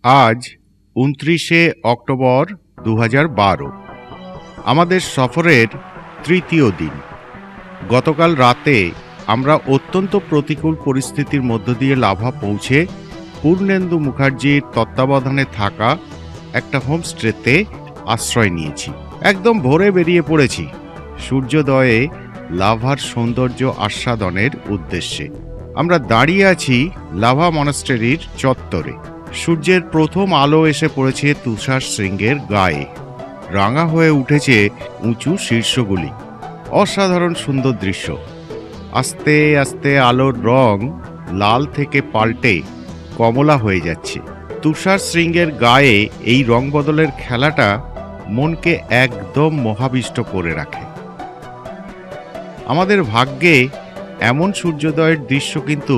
আজ ২৯শে অক্টোবর ২০১২। আমাদের সফরের তৃতীয় দিন। গতকাল রাতে আমরা অত্যন্ত প্রতিকূল পরিস্থিতির মধ্য দিয়ে লাভা পৌঁছে পূর্ণেন্দু মুখার্জির তত্ত্বাবধানে থাকা একটা হোমস্টেতে আশ্রয় নিয়েছি। একদম ভোরে বেরিয়ে পড়েছি সূর্যোদয়ে লাভার সৌন্দর্য আস্বাদনের উদ্দেশ্যে। আমরা দাঁড়িয়ে আছি লাভা মনাস্টারির চত্বরে। সূর্যের প্রথম আলো এসে পড়েছে তুষার শৃঙ্গের গায়ে। রাঙা হয়ে উঠেছে উঁচু শীর্ষগুলি। অসাধারণ সুন্দর দৃশ্য। আস্তে আস্তে আলোর রং লাল থেকে পাল্টে কমলা হয়ে যাচ্ছে। তুষার শৃঙ্গের গায়ে এই রং বদলের খেলাটা মনকে একদম মোহাবিষ্ট করে রাখে। আমাদের ভাগ্যে এমন সূর্যোদয়ের দৃশ্য কিন্তু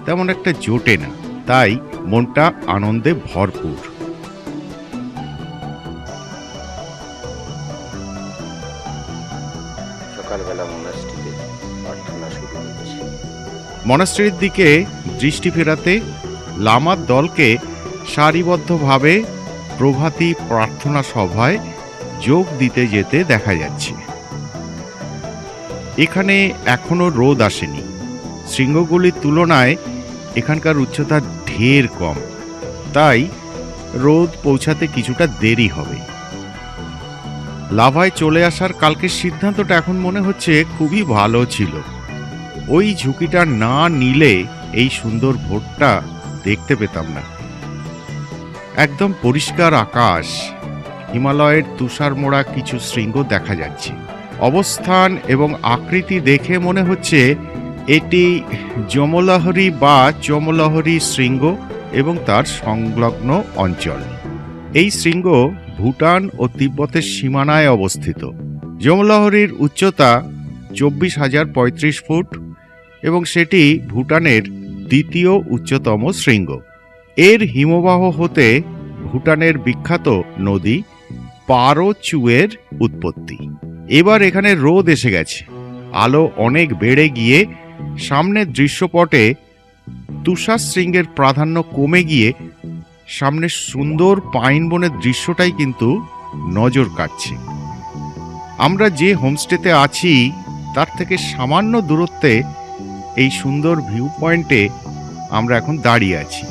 তেমন একটা জোটে না, তাই মনটা আনন্দে ভরপুর। সকালবেলা মনাস্ট্রিতে প্রার্থনা শুরু হয়েছে। মনাস্ট্রির দিকে দৃষ্টি ফেরাতে লামার দলকে সারিবদ্ধভাবে প্রভাতী প্রার্থনা সভায় যোগ দিতে যেতে দেখা যাচ্ছে। এখানে এখনো রোদ আসেনি। শৃঙ্গগুলির তুলনায় এখানকার উচ্চতা ঢের কম, তাই রোদ পৌঁছাতে কিছুটা দেরি হবে। লাভায় চলে আসার কালকের সিদ্ধান্তটা এখন মনে হচ্ছে খুবই ভালো ছিল। ওই ঝুঁকিটা না নিলে এই সুন্দর ভোরটা দেখতে পেতাম না। একদম পরিষ্কার আকাশ, হিমালয়ের তুষার মোড়া কিছু শৃঙ্গ দেখা যাচ্ছে। অবস্থান এবং আকৃতি দেখে মনে হচ্ছে এটি যমলাহরী বা চমলাহরী শৃঙ্গ এবং তার সংলগ্ন অঞ্চল। এই শৃঙ্গ ভুটান ও তিব্বতের সীমানায় অবস্থিত। যমলাহরীর উচ্চতা ২৪,০৩৫ ফুট এবং সেটি ভুটানের দ্বিতীয় উচ্চতম শৃঙ্গ। এর হিমবাহ হতে ভুটানের বিখ্যাত নদী পারো চুয়ের উৎপত্তি। এবার এখানে রোদ এসে গেছে। আলো অনেক বেড়ে গিয়ে সামনের দৃশ্যপটে তুষার শৃঙ্গের প্রাধান্য কমে গিয়ে সামনে সুন্দর পাইন বনের দৃশ্যটাই কিন্তু নজর কাটছে। আমরা যে হোমস্টেতে আছি তার থেকে সামান্য দূরত্বে এই সুন্দর ভিউ পয়েন্টে আমরা এখন দাঁড়িয়ে আছি।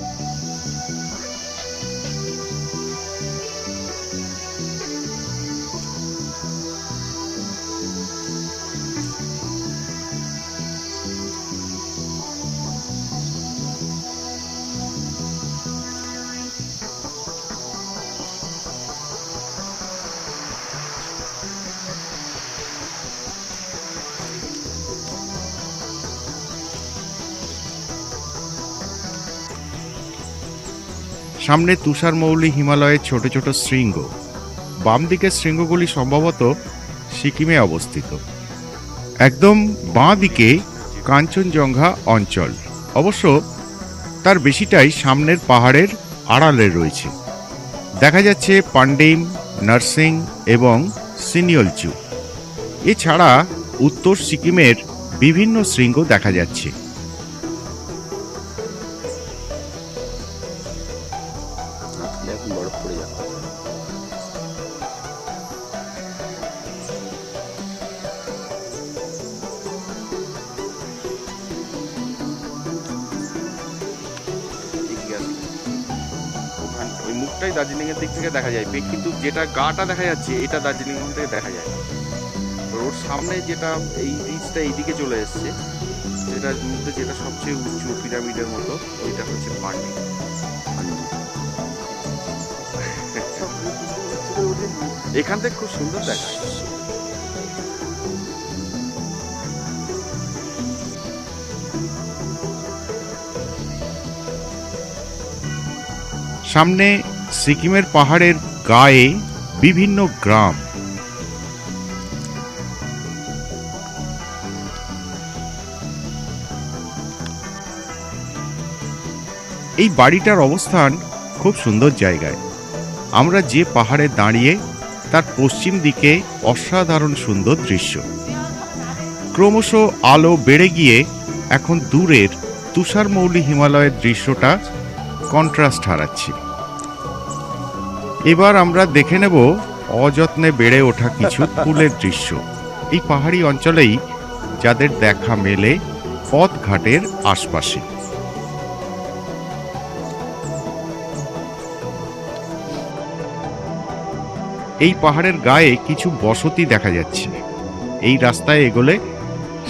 সামনে তুষারমৌলি হিমালয়ের ছোট ছোট শৃঙ্গ। বাম দিকের শৃঙ্গগুলি সম্ভবত সিকিমে অবস্থিত। একদম বাঁ দিকে কাঞ্চনজঙ্ঘা অঞ্চল। অবশ্য তার বেশিটাই সামনের পাহাড়ের আড়ালে রয়েছে। দেখা যাচ্ছে পান্ডিম, নার্সিং এবং সিনিয়লচু। এছাড়া উত্তর সিকিমের বিভিন্ন শৃঙ্গ দেখা যাচ্ছে। বরফ পড়ে যাবে। ওই মুখটাই দার্জিলিং এর দিক থেকে দেখা যায়, কিন্তু যেটা গাটা দেখা যাচ্ছে এটা দার্জিলিং থেকে দেখা যায়। ওর সামনে যেটা এই রিচটা এইদিকে চলে এসছে, যেটার মধ্যে যেটা সবচেয়ে উঁচু পিরামিডের মতো, ওইটা হচ্ছে পান্ডি। এখান থেকে খুব সুন্দর দেখা যায়। সামনে সিকিমের পাহাড়ের গায়ে বিভিন্ন গ্রাম। এই বাড়িটার অবস্থান খুব সুন্দর জায়গায়। আমরা যে পাহাড়ে দাঁড়িয়ে তার পশ্চিম দিকে অসাধারণ সুন্দর দৃশ্য। ক্রমশ আলো বেড়ে গিয়ে এখন দূরের তুষারমৌলি হিমালয়ের দৃশ্যটা কন্ট্রাস্ট হারাচ্ছে। এবার আমরা দেখে নেব অযত্নে বেড়ে ওঠা কিছু ফুলের দৃশ্য। এই পাহাড়ি অঞ্চলেই যাদের দেখা মেলে পথঘাটের আশপাশে। এই পাহাড়ের গায়ে কিছু বসতি দেখা যাচ্ছে। এই রাস্তায় এগোলে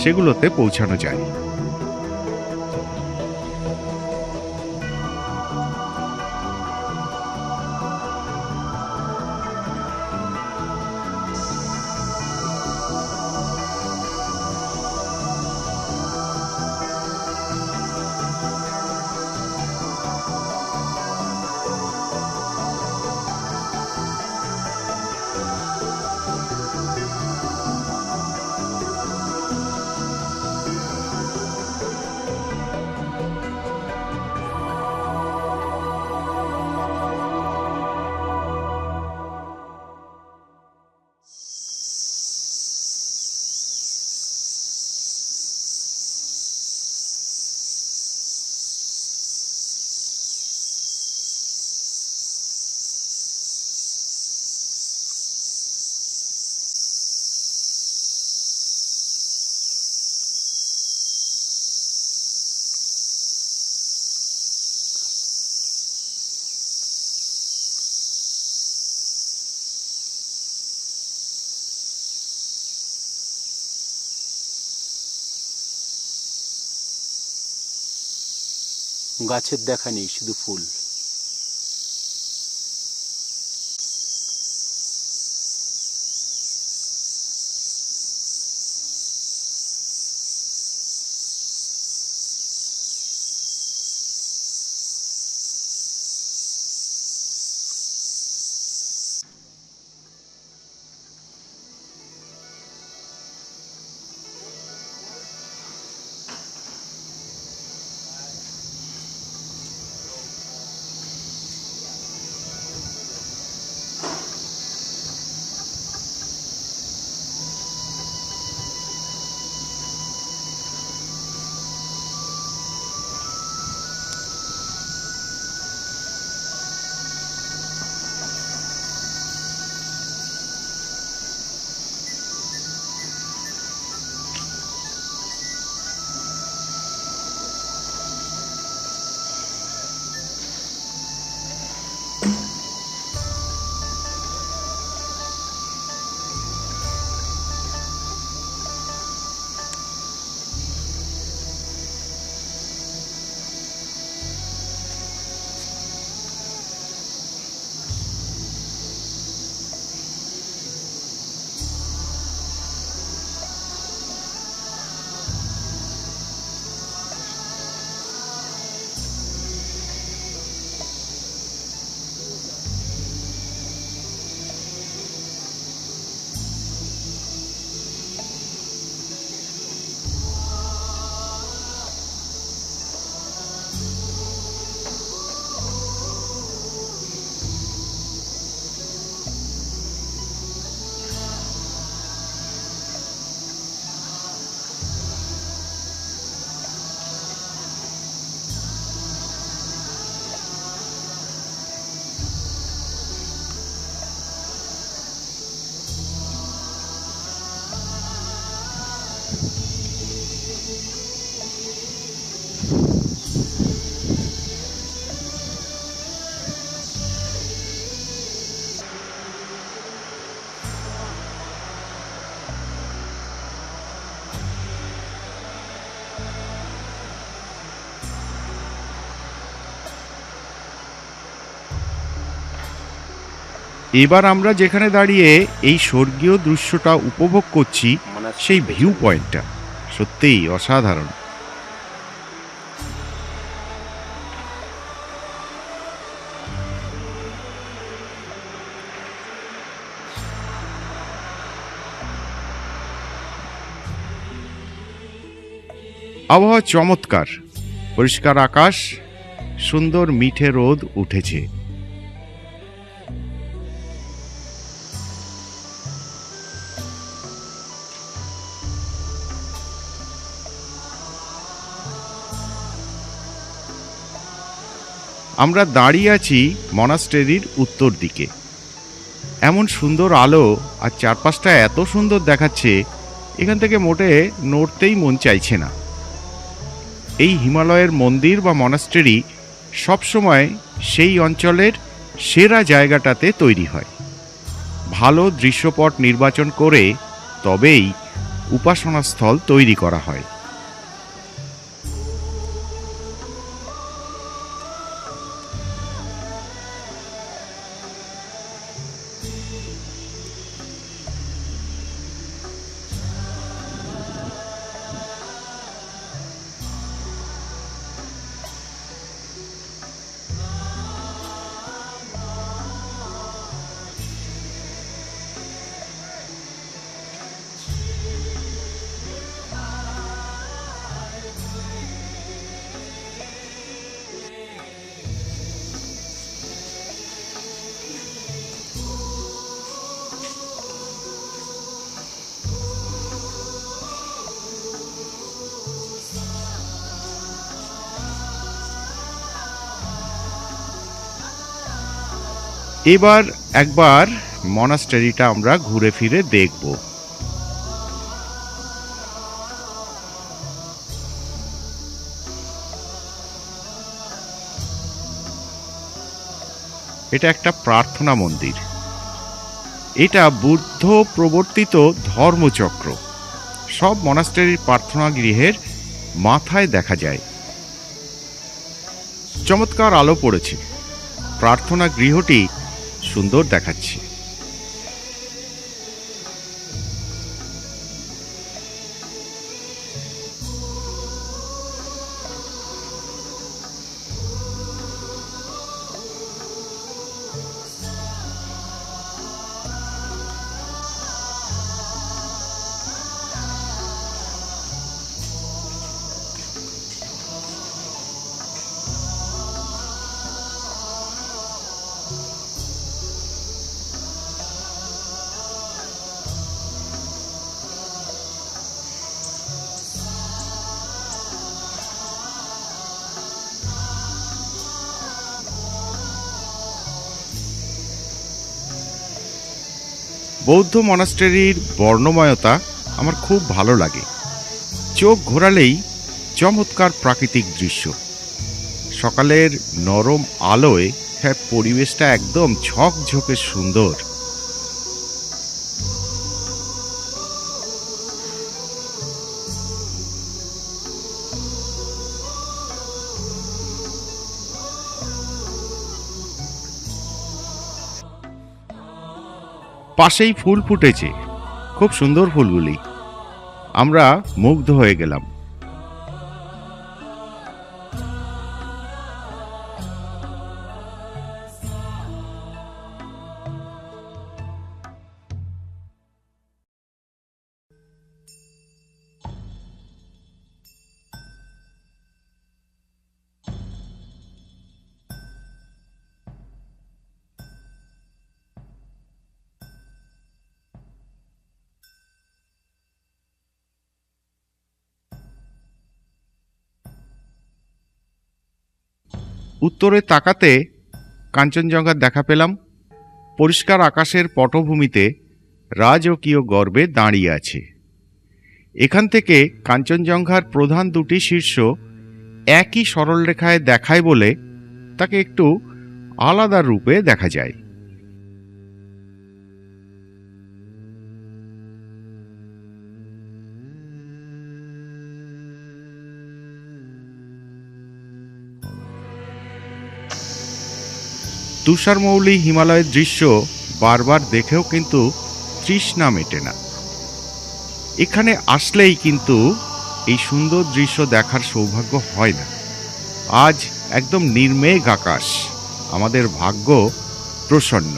সেগুলোতে পৌঁছানো যায়। গাছের দেখা নেই, শুধু ফুল। এবার আমরা যেখানে দাঁড়িয়ে এই স্বর্গীয় দৃশ্যটা উপভোগ করছি, সেই ভিউ পয়েন্টটা সত্যিই অসাধারণ। আবহাওয়া চমৎকার, পরিষ্কার আকাশ, সুন্দর মিঠে রোদ উঠেছে। আমরা দাঁড়িয়ে আছি মনাস্টেরির উত্তর দিকে। এমন সুন্দর আলো আর চারপাশটা এত সুন্দর দেখাচ্ছে, এখান থেকে মোটে নড়তেই মন চাইছে না। এই হিমালয়ের মন্দির বা মনাস্ট্রেরি সবসময় সেই অঞ্চলের সেরা জায়গাটাতে তৈরি হয়। ভালো দৃশ্যপট নির্বাচন করে তবেই উপাসনাস্থল তৈরি করা হয়। এবার একবার মনাস্টারিটা আমরা ঘুরে ফিরে দেখব। এটা একটা প্রার্থনা মন্দির। এটা বুদ্ধ প্রবর্তিত ধর্মচক্র। সব মনাস্টারির প্রার্থনা গৃহের মাথায় দেখা যায়। চমৎকার আলো পড়েছে, প্রার্থনা গৃহটি সুন্দর দেখাচ্ছে। বৌদ্ধ মনাস্টারির বর্ণময়তা আমার খুব ভালো লাগে। চোখ ঘোরালেই চমৎকার প্রাকৃতিক দৃশ্য। সকালের নরম আলোয় পরিবেশটা একদম ঝকঝকে সুন্দর। পাশেই ফুল ফুটেছে, খুব সুন্দর ফুলগুলি। আমরা মুগ্ধ হয়ে গেলাম। উত্তরে তাকাতে কাঞ্চনজঙ্ঘার দেখা পেলাম। পরিষ্কার আকাশের পটভূমিতে রাজকীয় গর্বে দাঁড়িয়ে আছে। এখান থেকে কাঞ্চনজঙ্ঘার প্রধান দুটি শীর্ষ একই সরলরেখায় দেখায় বলে তাকে একটু আলাদা রূপে দেখা যায়। তুষারমৌলি হিমালয়ের দৃশ্য বারবার দেখেও কিন্তু তৃষ্ণা মেটে না। এখানে আসলেই কিন্তু এই সুন্দর দৃশ্য দেখার সৌভাগ্য হয় না। আজ একদম নির্মেঘ আকাশ, আমাদের ভাগ্য প্রসন্ন।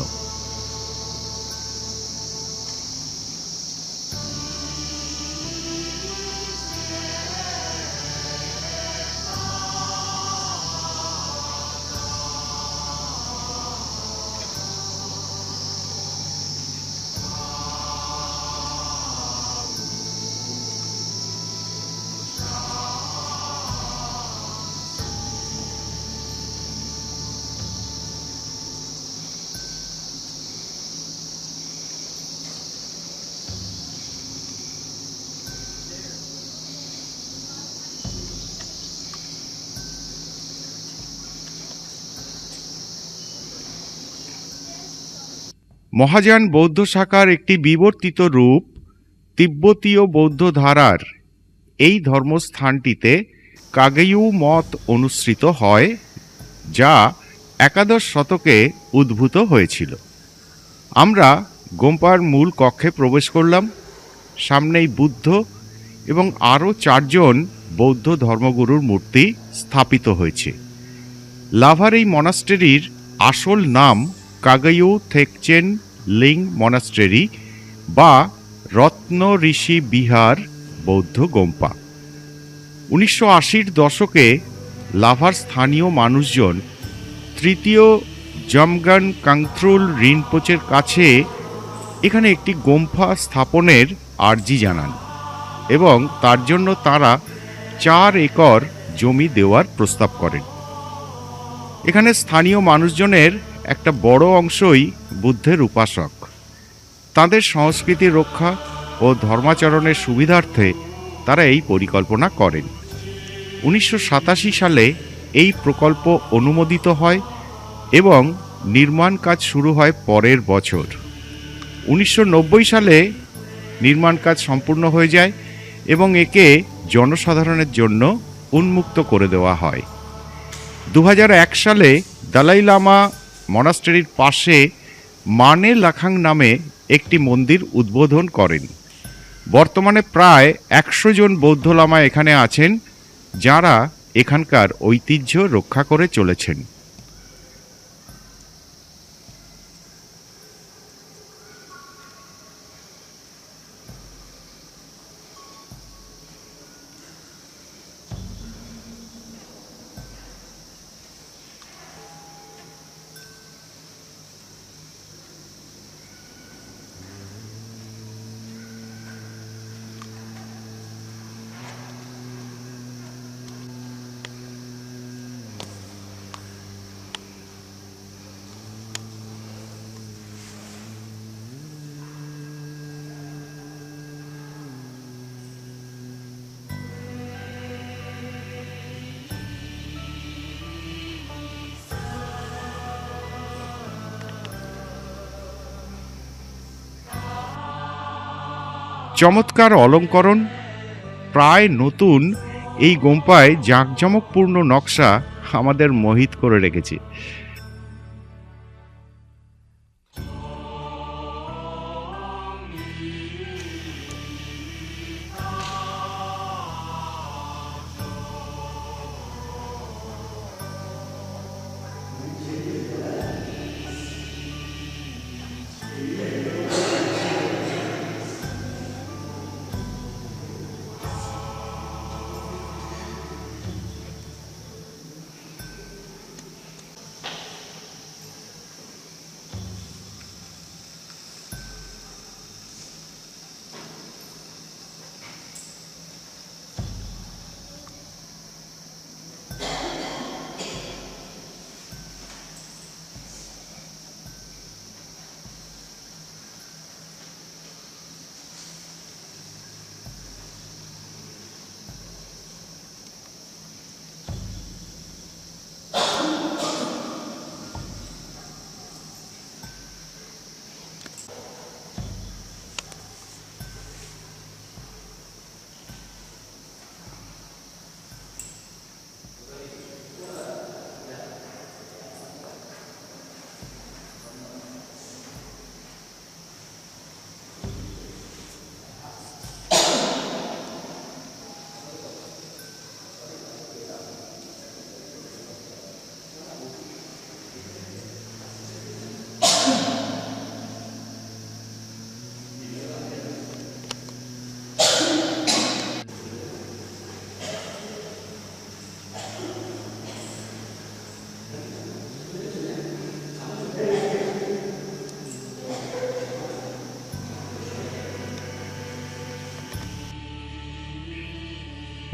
মহাযান বৌদ্ধ শাখার একটি বিবর্তিত রূপ তিব্বতীয় বৌদ্ধ ধারার এই ধর্মস্থানটিতে কাগেয়ু মত অনুসৃত হয়, যা একাদশ শতকে উদ্ভূত হয়েছিল। আমরা গোম্পার মূল কক্ষে প্রবেশ করলাম। সামনেই বুদ্ধ এবং আরও 4 জন বৌদ্ধ ধর্মগুরুর মূর্তি স্থাপিত হয়েছে। লাভার এই মনাস্টেরির আসল নাম কাগেয়ু থেকচেন লিং মনাস্টেরি বা রত্ন ঋষি বিহার বৌদ্ধ গোম্পা। 1980-র দশকে লাভার স্থানীয় মানুষজন তৃতীয় জমগান কাংথ্রুল রিনপোচের কাছে এখানে একটি গোম্পা স্থাপনের আর্জি জানান এবং তার জন্য তারা 4 একর জমি দেওয়ার প্রস্তাব করেন। এখানে স্থানীয় মানুষজনের একটা বড় অংশই বুদ্ধের উপাসক। তাদের সংস্কৃতি রক্ষা ও ধর্মাচরণের সুবিধার্থে তারা এই পরিকল্পনা করেন। 1987 সালে এই প্রকল্প অনুমোদিত হয় এবং নির্মাণ কাজ শুরু হয় পরের বছর। 1990 সালে নির্মাণ কাজ সম্পূর্ণ হয়ে যায় এবং একে জনসাধারণের জন্য উন্মুক্ত করে দেওয়া হয়। 2001 সালে দালাই লামা মনাস্টারির পাশে মানে লাখাং নামে একটি মন্দির উদ্বোধন করেন। বর্তমানে প্রায় 100 জন বৌদ্ধ লামা এখানে আছেন, যারা এখানকার ঐতিহ্য রক্ষা করে চলেছেন। চমৎকার অলঙ্করণ, প্রায় নতুন এই গোম্পায় জাঁকজমকপূর্ণ নকশা আমাদের মোহিত করে রেখেছে।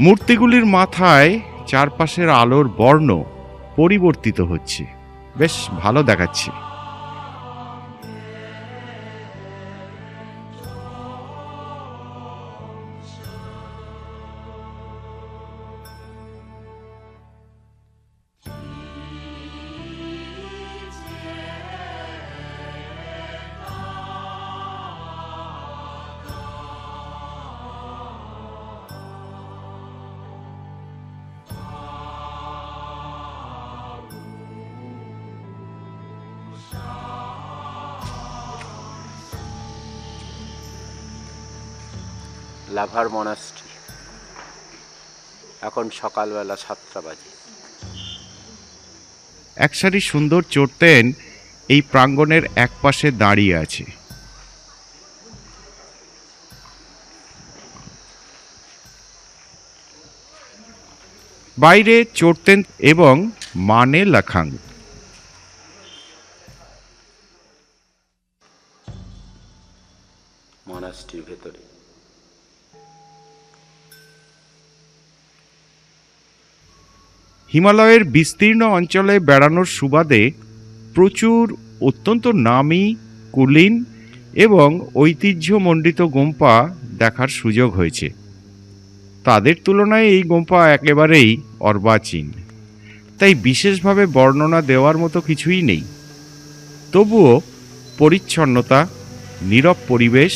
মূর্তিগুলির মাথায় চারপাশের আলোর বর্ণ পরিবর্তিত হচ্ছে, বেশ ভালো দেখাচ্ছে। লাভার মনাস্ট্রি। এখন সকালবেলা 7টা বাজে। এক সারি সুন্দর চড়তেন এই প্রাঙ্গণের একপাশে দাঁড়িয়ে আছে। বাইরে চড়তেন এবং মানে লাখাং। মনাস্ট্রির ভেতরে হিমালয়ের বিস্তীর্ণ অঞ্চলে বেড়ানোর সুবাদে প্রচুর অত্যন্ত নামী, কুলীন এবং ঐতিহ্যমণ্ডিত গোম্পা দেখার সুযোগ হয়েছে। তাদের তুলনায় এই গোম্পা একেবারেই অর্বাচীন, তাই বিশেষভাবে বর্ণনা দেওয়ার মতো কিছুই নেই। তবুও পরিচ্ছন্নতা, নীরব পরিবেশ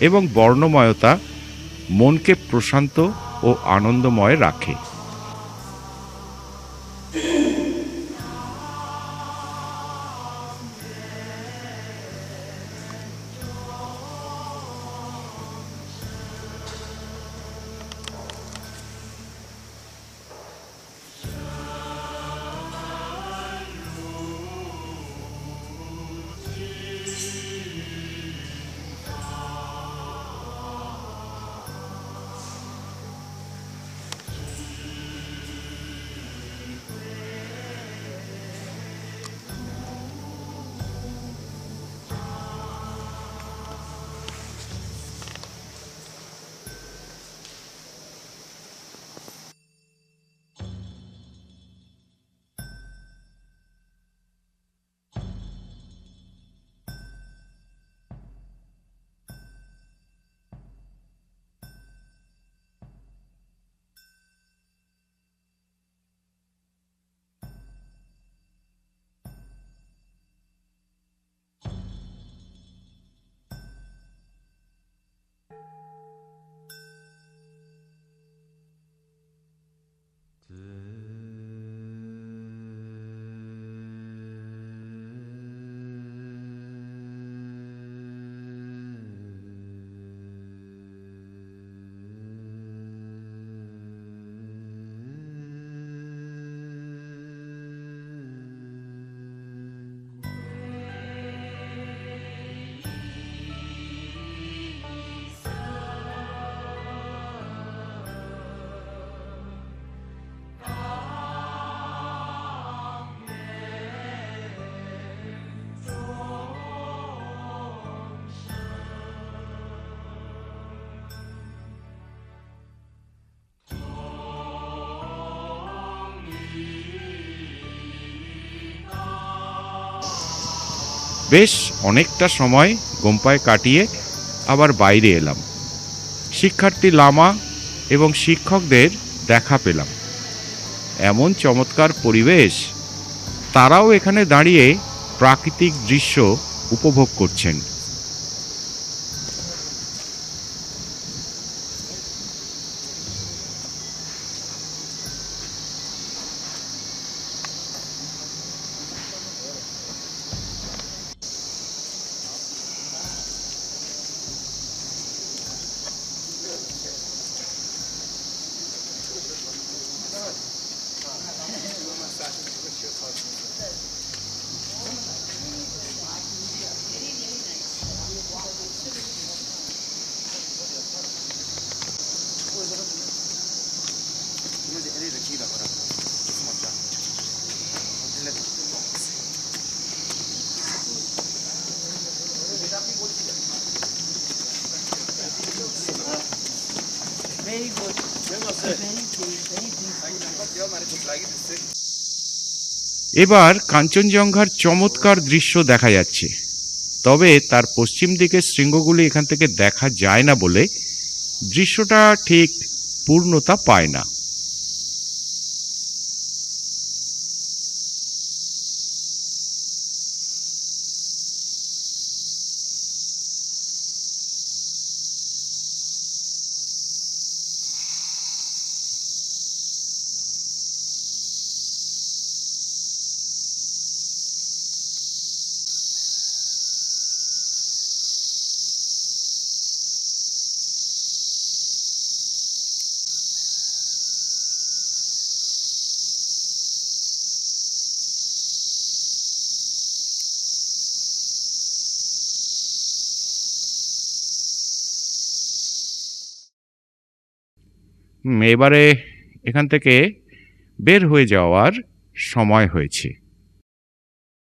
এবং বর্ণময়তা মনকে প্রশান্ত ও আনন্দময় রাখে। বেশ অনেকটা সময় গোম্পায় কাটিয়ে আবার বাইরে এলাম। শিক্ষার্থী লামা এবং শিক্ষকদের দেখা পেলাম। এমন চমৎকার পরিবেশ, তারাও এখানে দাঁড়িয়ে প্রাকৃতিক দৃশ্য উপভোগ করছেন। এবার কাঞ্চনজঙ্ঘার চমৎকার দৃশ্য দেখা যাচ্ছে, তবে তার পশ্চিম দিকের শৃঙ্গগুলি এখান থেকে দেখা যায় না বলে দৃশ্যটা ঠিক পূর্ণতা পায় না। এবারে এখান থেকে বের হয়ে যাওয়ার সময় হয়েছে।